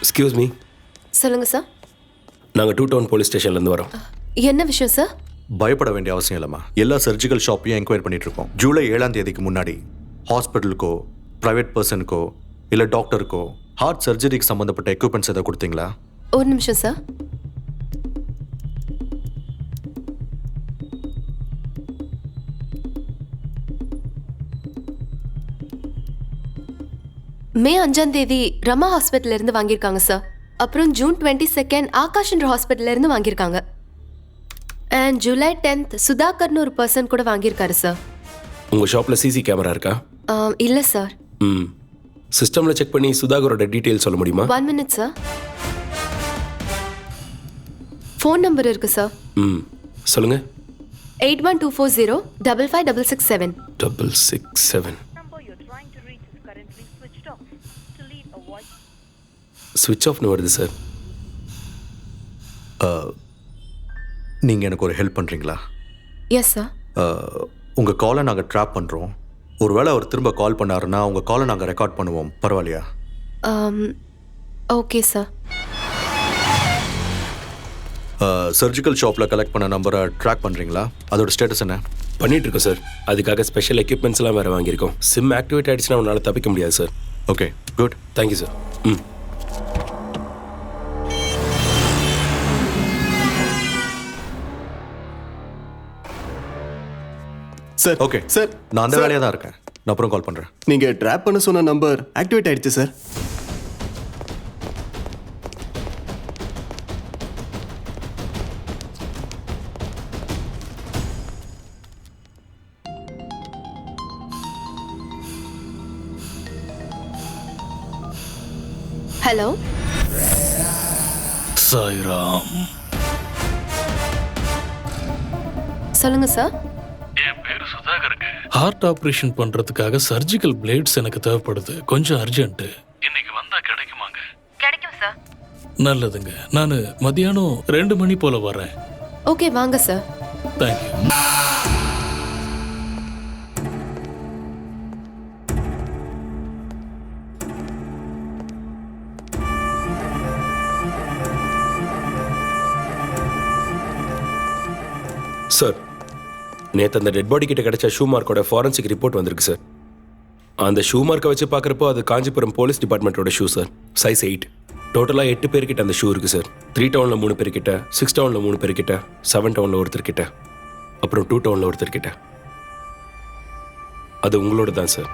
Excuse me, சொல்லுங்க sir. நாங்கள் 2 town police ஸ்டேஷன்லேருந்து வரோம். என்ன விஷயம் சார்? பயப்பட வேண்டிய அவசியம் இல்லைம்மா. எல்லா சர்ஜிக்கல் ஷாப்பையும் என்கொயரி பண்ணிட்டு இருக்கோம். ஜூலை 7ஆம் தேதிக்கு முன்னாடி ஹாஸ்பிட்டலுக்கோ ப்ரைவேட் பர்சனுக்கோ இல்லை டாக்டருக்கோ ஹார்ட் சர்ஜரிக்கு சம்மந்தப்பட்ட எக்யூப்மெண்ட்ஸ் எதாவது கொடுத்தீங்களா? ஒரு நிமிஷம் சார். மே 5ஆம் தேதி ரமா ஹாஸ்பிட்டல்ல இருந்து வாங்கியிருக்காங்க சார். அப்புறம் ஜூன் 22 ஆகாஷ்ன்ற ஹாஸ்பிட்டல்ல இருந்து வாங்கியிருக்காங்க. அண்ட் ஜூலை 10 சுதாகர்னு ஒரு பர்சன் கூட வாங்கியிருக்காரு சார். உங்கள் ஷாப்பில் சிசி கேமரா இருக்கா? இல்லை சார். ம், சிஸ்டமில் செக் பண்ணி சுதாகரோட டீட்டெயில் சொல்ல முடியுமா? 1 minute சார். ஃபோன் நம்பர் இருக்கு சார். ம், சொல்லுங்கள். 8124055667. 667. ஸ்விட்ச் ஆஃப்னு வருது சார். நீங்கள் எனக்கு ஒரு ஹெல்ப் பண்ணுறீங்களா? Yes sir. உங்கள் காலை நாங்கள் ட்ராப் பண்ணுறோம். ஒருவேளை அவர் திரும்ப கால் பண்ணாருன்னா உங்கள் காலை நாங்கள் ரெக்கார்ட் பண்ணுவோம். பரவாயில்லையா? Okay sir. சர்ஜிக்கல் ஷாப்பில் கலெக்ட் பண்ண நம்பரை ட்ராக் பண்ணுறீங்களா? அதோட ஸ்டேட்டஸ் என்ன? பண்ணிட்டு இருக்கோம் சார். அதுக்காக ஸ்பெஷல் எக்யூப்மெண்ட்ஸ்லாம் வேறு வாங்கியிருக்கோம். சிம் ஆக்டிவேட் ஆகிடுச்சுன்னா உன்னால் தப்பிக்க முடியாது sir. Okay, good. Thank you sir. ம், சார். ஓகே சார், நான் அந்த சார். வேலையாக தான் இருக்கேன். நான் அப்புறம் கால் பண்ணுறேன். நீங்க ட்ராப் பண்ண சொன்ன நம்பர் ஆக்டிவேட் ஆயிடுச்சு சார். ஹலோ சாய்ராம், சொல்லுங்க சார். என் பேரு சுதாகருங்க. ஹார்ட் ஆபரேஷன் பண்றதுக்காக சர்ஜிக்கல் பிளேட்ஸ் எனக்கு தேவைப்படுது. கொஞ்சம் அர்ஜென்ட். இன்னைக்கு வந்தா கிடைக்குமாங்க? கிடைக்கும் சார். நல்லதுங்க. நான் மதியானம் 2 மணி போல வரேன். ஓகே, வாங்க சார். தேங்க்யூ. சார், நேற்று அந்த டெட் பாடி கிட்ட கிடைச்ச ஷூ மார்க்கோட ஃபாரன்சிக் ரிப்போர்ட் வந்திருக்கு சார். அந்த ஷூ மார்க்கை வச்சு பார்க்குறப்போ அது காஞ்சிபுரம் போலீஸ் டிபார்ட்மெண்ட்டோட ஷூ சார். சைஸ் 8. டோட்டலாக 8 பேர்கிட்ட அந்த ஷூ இருக்குது சார். 3 டவுனில் 3 பேர்கிட்ட, 6 டவுனில் 3 பேர்கிட்ட, 7 டவுனில் ஒருத்தர்கிட்ட, அப்புறம் 2 டவுனில் ஒருத்தர்கிட்ட. அது உங்களோட தான் சார்.